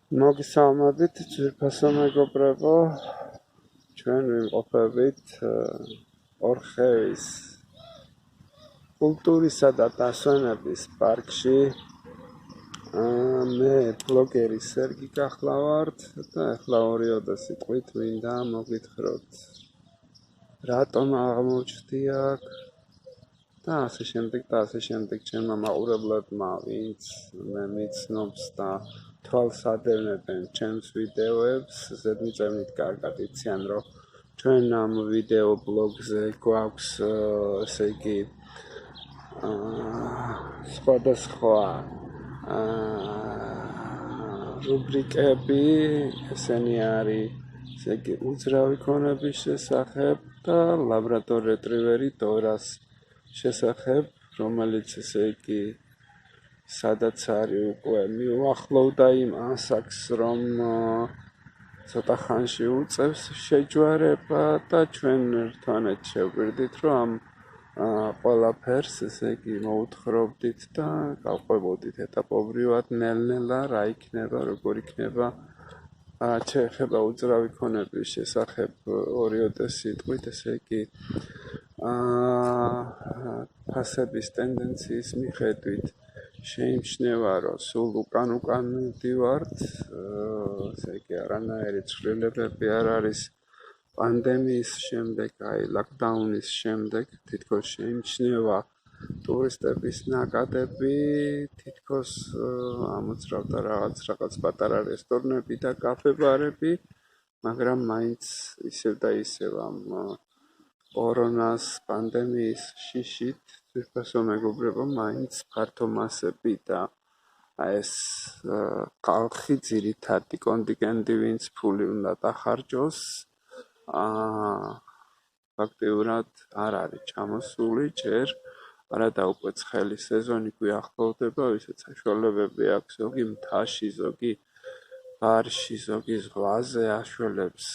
მოგესალმებით, ძვირფასო მეგობრებო, ჩვენ ვიმყოფებით ორხევის კულტურისა და დასვენების პარკში. მე ბლოგერი სერგი გახლავართ და ახლა ორიოდე სიტყვით მინდა მოგითხროთ, რატომ აღმოჩნდი აქ და ასე შემდეგ ჩემმა მაყურებლებმა, ვინც მე მიცნობს და თვალს ადევნებენ ჩემს ვიდეოებს, ზედმიწევნით კარგად იციან, რომ ჩვენ ამ ვიდეო ბლოგზე გვაქვს ესე იგი სხვადასხვა რუბრიკები, ესენი არის ესე იგი უძრავი ქონების შესახებ და ლაბრადორ რეტრივერი დორას შესახებ, რომელიც ესე იგი სადაც არის უკვე მიუახლოვდა იმ ასაკს, რომ ცოტა ხანში უწევს შეჯვარება და ჩვენ ერთმანეთს შევგვირდით, რომ ამ ყველაფერს ესე იგი მოუთხრობდით და გავყვებოდით ეტაპობრივად ნელ-ნელა რა იქნება, როგორ იქნება. შეეხება უძრავი ქონების შესახებ ორიოდე სიტყვით, ესე იგი ფასების ტენდენციის მიხედვით შეიმჩნევა, რომ სულ უკან მივდივართ, ესე იგი არანაირი ცვლილებები არ არის პანდემიის შემდეგ, ლოკდაუნის შემდეგ, თითქოს შეიმჩნევა ტურისტების ნაკადები, თითქოს ამოძრავდა რაღაც პატარა რესტორნები და კაფე-ბარები, მაგრამ მაინც ისევ და ისევ ამ კორონას პანდემიის შიშით, ძვირფასო მეგობრებო, მაინც ფართო მასები და ეს ხალხი, ძირითადი კონტინგენტი, ვინც ფული უნდა დახარჯოს, ფაქტიურად არ არის ჩამოსული ჯერ, არადა უკვე ცხელი სეზონი გვიახლოვდება, ვისაც საშუალებები აქვს, ზოგი მთაში, ზოგი ბარში, ზოგი ზღვაზე აშველებს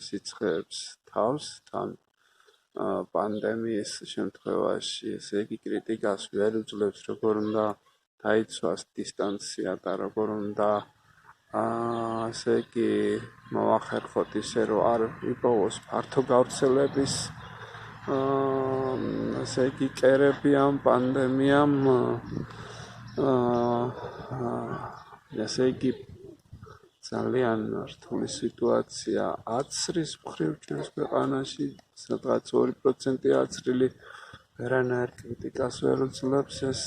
სიცხეებს თავს, თან პანდემიის შემთხვევაში, ესე იგი კრიტიკას ვერ უძლებს, როგორ უნდა დაიცვას დისტანცია და როგორ უნდა ასე იგი მოახერხოთ ისე, რომ არ იპოვოს ფართო გავრცელების ასე იგი კერები ამ პანდემიამ, ესე იგი ძალიან რთული სიტუაცია აცრის მხრივ ჩვენს ქვეყანაში, სადღაც 2% აცრილი, ვერანაირ კრიტიკას ვერ უძლებს ეს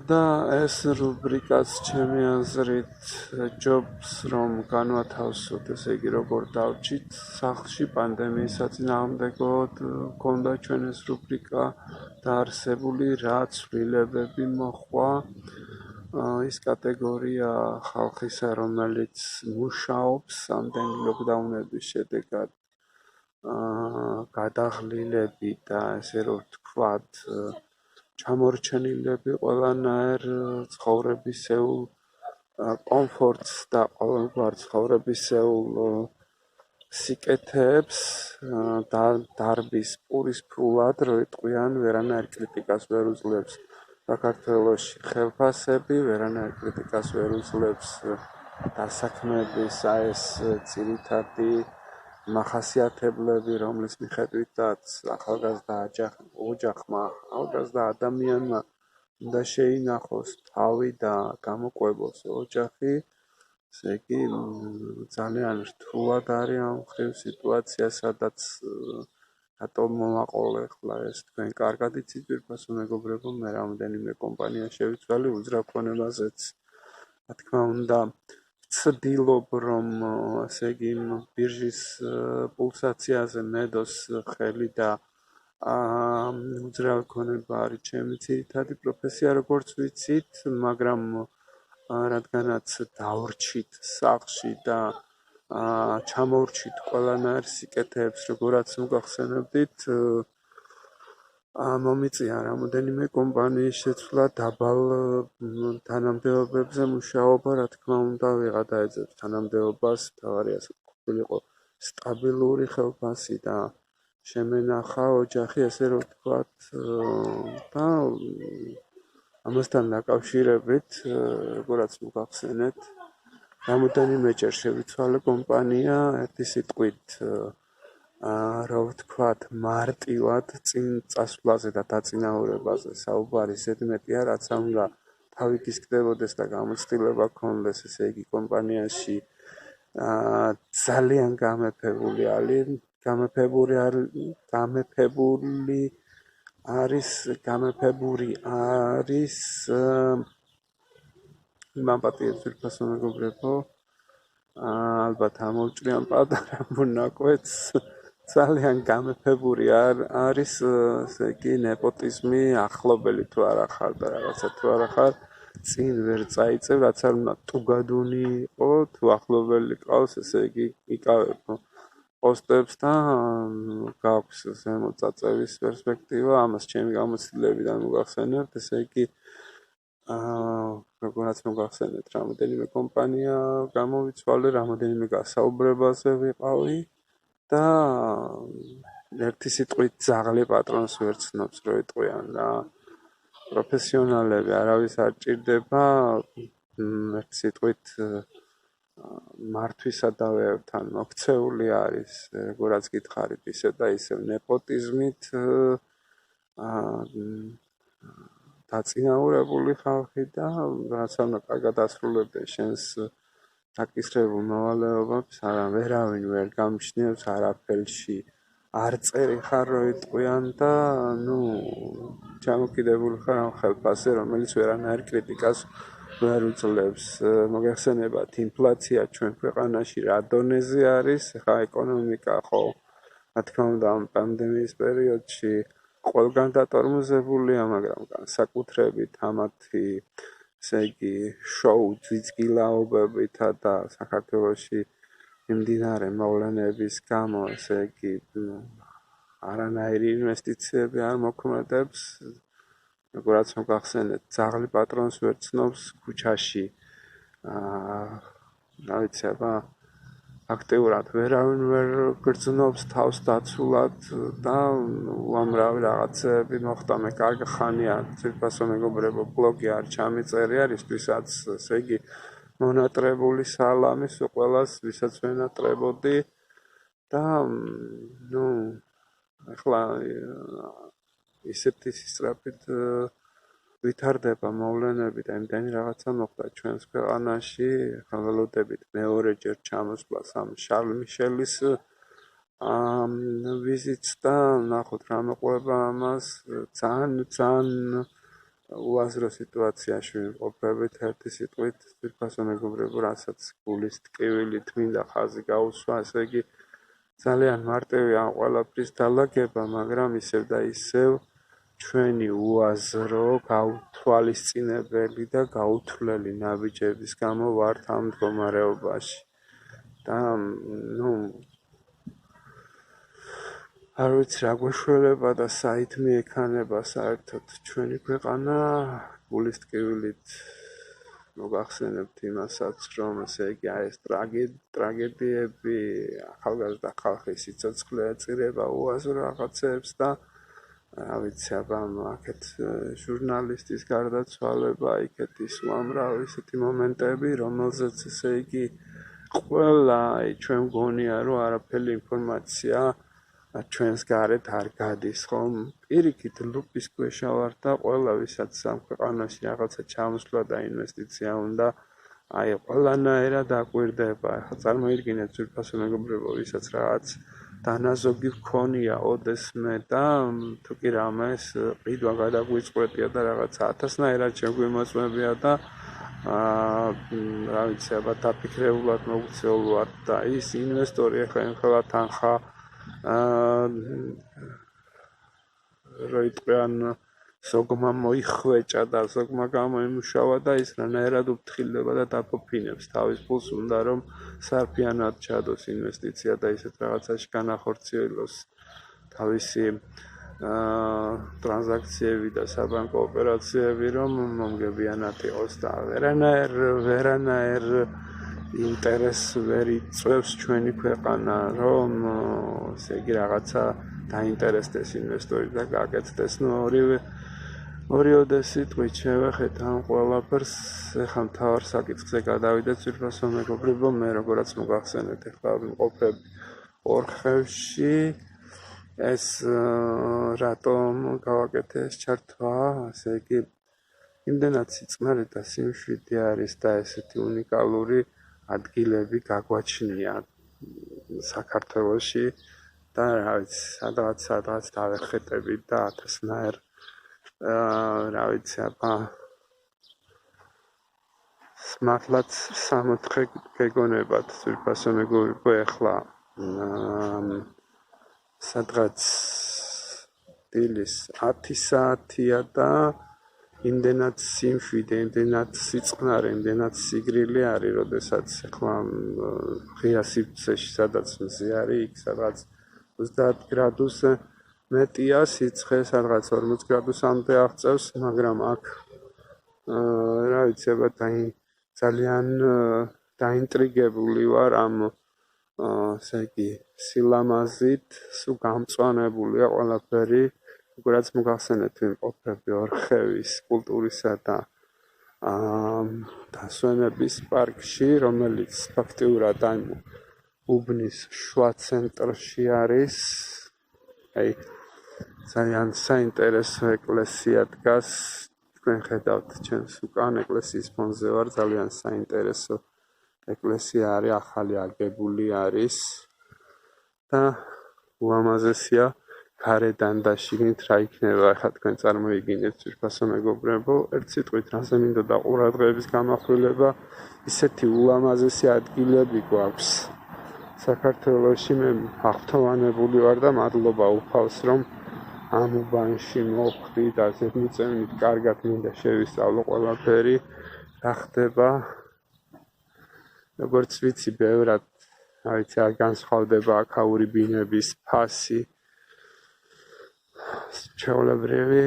და ეს რუბრიკაც ჩემი აზრით ჯობს, რომ განვათავსოთ, ესე იგი როგორ დავჭით სახლში პანდემიის საწინააღმდეგოდ, გქონდა ჩვენ ეს რუბრიკა დაარსებული, რა ცვლილებები მოჰყვა ის კატეგორია ხალხისა, რომელიც მუშაობს ამდენი ლოკდაუნების შედეგად, გადაღლილები და ესე რომ ვთქვათ, ჩამორჩენილები ყველანაირ ცხოვრებისეულ კომფორტს და ყოველგვარ ცხოვრებისეულ სიკეთეებს დარბის პურის ფულად, რომ იტყვიან, ვერანაირ კრიტიკას ვერ უძლებს საქართველოში ხელფასები, ვერანაირ კრიტიკას ვერ უძლებს დასაქმების ეს ძირითადი მახასიათებლები, რომლის მიხედვითაც ახალგაზრდა ოჯახმა, ახალგაზრდა ადამიანმა უნდა შეინახოს თავი და გამოყვებოს ოჯახი, ესე იგი ძალიან რთულად არის ამ მხრივ სიტუაცია, სადაც რატომ მომაყოლე ახლა ეს თქვენ კარგად იცით, ძვირფასო მეგობრებო, მე რამდენიმე კომპანია შევიცვალე უძრავ ქონებაზეც, რა თქმა უნდა, ვცდილობ, რომ ესე იგი ბირჟის პულსაციაზე მედოს ხელი და უძრავი ქონება არის ჩემი ძირითადი პროფესია, როგორც ვიცით, მაგრამ რადგანაც დავრჩით სახლში და ჩამოვრჩით ყველანაირ სიკეთეებს, როგორაც მოგახსენებდით, მომიწია რამოდენიმე კომპანიის შეცვლა დაბალ თანამდებობებზე მუშაობა, რა თქმა უნდა, ვიღა დაეძებს თანამდებობას, მთავარია ყოფილიყო სტაბილური ხელფასი და შემენახა ოჯახი, ესე რომ ვთქვათ, და ამასთან დაკავშირებით, როგორც მოგახსენეთ, რამოდენიმეჯერ შევიცვალე კომპანია ერთი სიტყვით რა ვთქვათ, მარტივად წინ წასვლაზე და დაწინაურებაზე საუბარი ზედმეტია, რაც უნდა თავი გისკდებოდეს და გამოცდილება გქონდეს, ესე იგი კომპანიაში ძალიან გამეფებული არის მამპატიებს ვირფასო მეგობრებო, ალბათ ამოვჭრიან პატარა მონაკვეთს, ძალიან გამეფებული არის, ესე იგი ნეპოტიზმი ახლობელი თუ არა ხარ და რაღაცა თუ არა ხარ, წინ ვერ წაიწევ, რაც არ უნდა ტუგადუნი იყო, თუ ახლობელი ყავს, ესე იგი იკავებ პოსტებს და გაქვს ზემოთ წაწევის პერსპექტივა, ამას ჩემი გამოცდილებიდან მოგახსენებთ, ესე იგი როგორც მოგახსენეთ, რამოდენიმე კომპანია გამოვიცვალე, რამოდენიმე გასაუბრებაზე ვიყავი და ერთი სიტყვით ძაღლი პატრონს ვერ ცნობს, რო იტყვიან რა. პროფესიონალები არავის არ ჭირდება, ერთი სიტყვით მართვისა და ვერთან მოქცეული არის, როგორც გითხარით, ისე და ისე ნეპოტიზმით დაწინაურებული ხალხი და რაც უნდა კარგად ასრულებდეს შენს დაკისრებულ მოვალეობებს, ვერავინ ვერ გამჩნევს არაფერში, არ წერი ხარ რო იტყვიან და ჩამოკიდებული ხარ ამ ხელფასზე, რომელიც ვერანაირ კრიტიკას ვერ უძლებს. მოგეხსენებათ, ინფლაცია ჩვენ ქვეყანაში რა დონეზე არის, ხა ეკონომიკა ხო, რა თქმა უნდა, ამ პანდემიის პერიოდში ყველგან დატორმოზებულია, მაგრამ განსაკუთრებით ამათი, ესე იგი, შოუ ძიძგილაობებითა და საქართველოში მიმდინარე მოვლენების გამო, ესე იგი, არანაირი ინვესტიციები არ მოქმედებს, როგორც მოგახსენეთ, ძაღლი პატრონს ვერ ცნობს ქუჩაში, რა ვიცი, აბა აქტიურად ვერავინ ვერ გრძნობს თავს დაცულად და უამრავი რაღაცები მოხდა. მე კარგი ხანია ძირფასო მეგობრებო ბლოგი არ ჩამიწერია, რისთვისაც, ესე იგი, მონატრებული სალამის ყველას, ვისაც ვენატრებოდი და ახლა ისეთი სისწრაფით ვითარდება მოვლენები და იმდენი რაღაცა მოხდა ჩვენს ქვეყანაში, ველოდებით მეორეჯერ ჩამოსვლას ამ შარლ მიშელის ვიზიტს და ნახოთ რა მოყვება ამას, ძალიან უაზრო სიტუაციაში ვიმყოფებით, ერთი სიტყვით, ძირფასო მეგობრებო, რასაც გულის ტკივილით მინდა ხაზი გაუსვა, ესე იგი ძალიან მარტივია ამ ყველაფრის დალაგება, მაგრამ ისევ და ისევ ჩვენი უაზრო, გაუთვალისწინებელი და გაუთვლელი ნაბიჯების გამო ვართ ამ მდგომარეობაში. და არ ვიცი რა გვეშველება და საით მიექანება საერთოდ ჩვენი ქვეყანა, გულის ტკივილით მოგახსენებთ იმასაც, რომ ესე იგი ეს ტრაგედიები, ახალგაზრდა ხალხის სიცოცხლე ეწირება უაზრო რაღაცებს და რა ვიცი, აბა აქეთ ჟურნალისტის გარდაცვალება, იქეთ ის უამრავი ისეთი მომენტები, რომელზეც ესე იგი ყველა ჩვენ მგონია, რომ არაფერი ინფორმაცია ჩვენს გარეთ არ გადის, ხომ? პირიქით ლუპის ქვეშ ვარ და ყველა ვისაც ამ ქვეყანაში რაღაცა ჩამოსვლა და ინვესტიცია უნდა, აი ყველანაირად აკვირდება. ახლა წარმოიდგინეთ ძვირფასო მეგობრებო, ვისაც რაღაც დანაზოგი ჰქონია ოდესმე და თუ კი რამეს ყიდვა გადაგვიწყვეტია და რაღაცა ათასნაირად შეგვიმოწმებია და რა ვიცი, აბა დაფიქრებულად მოგვცეულვართ და ის ინვესტორი ახლა ემხელა თანხა რო იტყვიან ზოგმა მოიხვეჭა და ზოგმა გამოიმუშავა და ის რანაირად უფრთხილდება და დაფოფინებს თავის ფულს, უნდა რომ სარფიანად ჩადოს ინვესტიცია და ისეთ რაღაცაში განახორციელოს თავისი ტრანზაქციები და საბანკო ოპერაციები, რომ მომგებიანად იყოს და ვერანაირ ინტერესს ვერ იწვევს ჩვენი ქვეყანა, რომ ესე იგი რაღაცა დაინტერესდეს ინვესტორი და გაკეთდეს. ორივე ორიოდე სიტყვით შევეხეთ ამ ყველაფერს, ეხლა მთავარ საკითხზე გადავიდეთ ძვირფასო მეგობრებო, მე როგორაც მოგახსენეთ, ეხლა ვიმყოფებ ორხევში, ეს რატომ გავაკეთე ეს ჩართვა, ასე იგი, იმდენად სიწყნარე და სიმშვიდე არის და ესეთი უნიკალური ადგილები გაგვაჩნია საქართველოში და რა ვიცი, სადღაც დავეხეტებით და ათასნაირ რა ვიცი, აბა მართლაც 60 გეგონებათ ძვირფასო მეგობრებო, ეხლა სადღაც დილის 10 საათია და იმდენად სიმშვიდე, იმდენად სიწყნარე, იმდენად სიგრილი არის, როდესაც ეხლა ღია სივრცეში სადაც მზე არის, იქ სადღაც 30 გრადუსზე მეტია სიცხე, სადღაც 40 გრადუსამდე აღწევს, მაგრამ აქ რა ვიცი, აბა ძალიან დაინტრიგებული ვარ ამ ასე იგი სილამაზით, სულ გამწვანებულია ყველაფერი, როგორც მოგახსენეთ, ვიმყოფები ორხევის კულტურისა და დასვენების პარკში, რომელიც ფაქტიურად ამ უბნის შუა ცენტრში არის. აი, ძალიან საინტერესო ეკლესია დგას. თქვენ ხედავთ ჩემს უკან, ეკლესიის ფონზე ვარ, ძალიან საინტერესო ეკლესია არის, ახალი აგებული არის და ულამაზესია გარედან და შიგნით რა იქნება, ახლა თქვენ წარმოიგინეთ ძვირფასო მეგობრებო, ერთ სიტყვით რაზე მინდოდა ყურადღების გამახვილება, ისეთი ულამაზესი ადგილები გვაქვს საქართველოში, მე აღფრთოვანებული ვარ და მადლობა უფალს, რომ ამ უბანში მოვხდი და ზედმიწევნით კარგად მინდა შევისწავლო ყველაფერი, რა ხდება. როგორც ვიცი, ბევრად რა ვიცი, არ განსხვავდება აქაური ბინების ფასი ჩვეულებრივი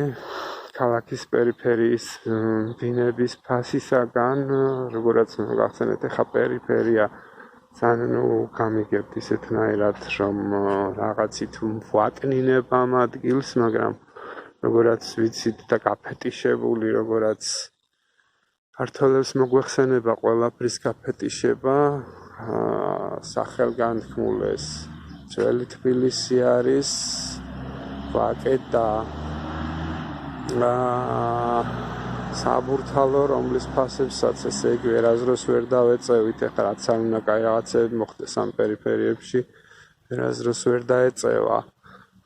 ქალაქის პერიფერიის ბინების ფასისაგან, როგორაც მოგახსენეთ, ეხა პერიფერია ძალიან გამიგებთ ისეთნაირად, რომ რაღაცით ვაკნინებ ამ ადგილს, მაგრამ როგორაც ვიცით და გაფეტიშებული, როგორაც ქართველებს მოგვეხსენება ყველაფრის გაფეტიშება, სახელგანთქმულ ეს ძველი თბილისი არის, ვაკე და საბურთალო, რომლის ფასებსაც ესე იგი ვერაზროს ვერ დავეწევით, ეხლა რაც არ უნდა კაი რაღაცები მოხდეს ამ პერიფერიებში, ვერაზროს ვერ დაეწევა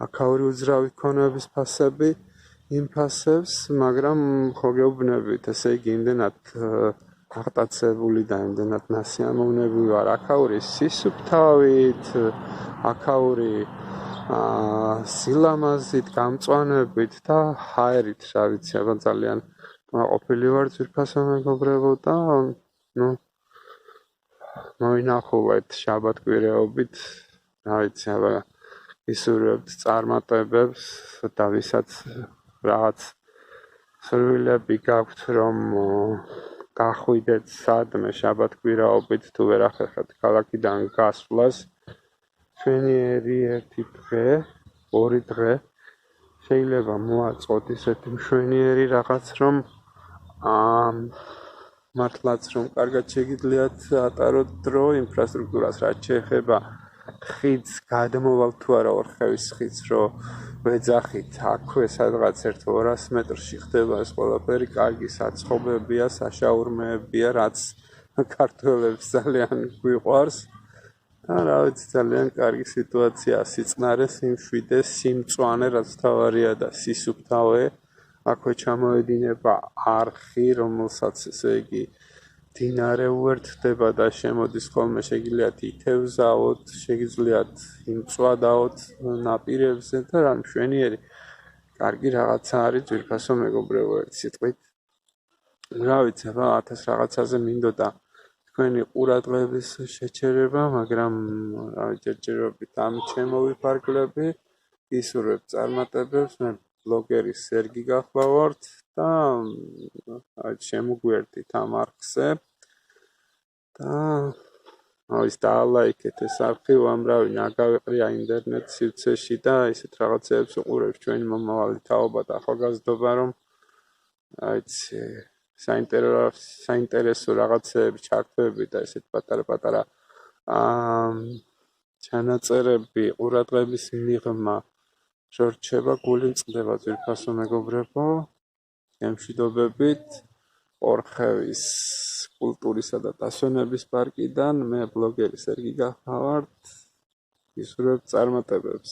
აქაური უძრავი ქონების ფასები იმ ფასებს, მაგრამ ხო გეუბნებით, ესე იგი იმდენად აღტაცებული და იმდენად ნასიამოვნები ვარ აქაური სისუფთავით, აქაური სილამაზით, გამწვანებით და ჰაერით, რა ვიცი, აბა ძალიან ყოფილი ვარ ძვირფასო მეგობრებო და მოინახულეთ შაბათ-კვირეობით, რა ვიცი, აბა ისურვებთ წარმატებებს და ვისაც რაღაც სურვილები გაქვთ, რომ გახვიდეთ სადმე შაბათ-კვირაობით თუ ვერ ახერხებთ ქალაქიდან გასვლას, ჩვენიერი ერთი დღე, ორი დღე შეიძლება მოაწყოთ ისეთი მშვენიერი რაღაც, რომ მართლაც რომ კარგად შეგიძლიათ ატაროთ დრო ინფრასტრუქტურას, რაც შეეხება ხიდს, გადმოვალ თუ არა ორხევის ხიდს, რომ ვეძახით, აქვე სადღაც 1-200 მეტრში ხდება ეს ყველაფერი, კარგი საცხობებია, საშაურმეებია, რაც ქართველებს ძალიან გვიყვარს. რა ვიცი, ძალიან კარგი სიტუაცია, სიწყნარე, სიმშვიდე, სიმწვანე, რაც თავარია და სისუფთავე. აქვე ჩამოედინება არხი, რომელსაც ესე იგი დინარე უერთდება და შემოდის ხოლმე, შეგიძლიათ ითევზაოთ, შეგიძლიათ იმწვადაოთ ნაპირებზე და რა მშვენიერი კარგი რაღაცა არის ძვირფასო მეგობრებო, ერთ სიტყვით. რა ვიცი, აბა 1000 რაღაცაზე მინდოდა თქვენი ყურადღების შეჩერება, მაგრამ რა ჯერჯერობით ამ ჩემოვიფარგლები, ისურვებ წარმატებებს, მე ბლოგერი სერგი გახლავართ და შემოგვერთით ამ არხზე და ის დაალაიქეთ ეს არხი, უამრავი ნაგავიყრია ინტერნეტ სივრცეში და ისეთ რაღაცებს უყურებს ჩვენი მომავალი თაობა და ახალგაზრდობა, რომ აიცი საინტერესო რაღაცეები ჩართვები და ესეთ პატარა-პატარა ჩანაწერები, ყურადღების მიღმა შორჩება, გული წყდება ძვირფასო მეგობრებო, გემშვიდობებით ორხევის კულტურისა და დასვენების პარკიდან. მე ბლოგერი სერგი გახმოვართ, გისურვებთ წარმატებებს.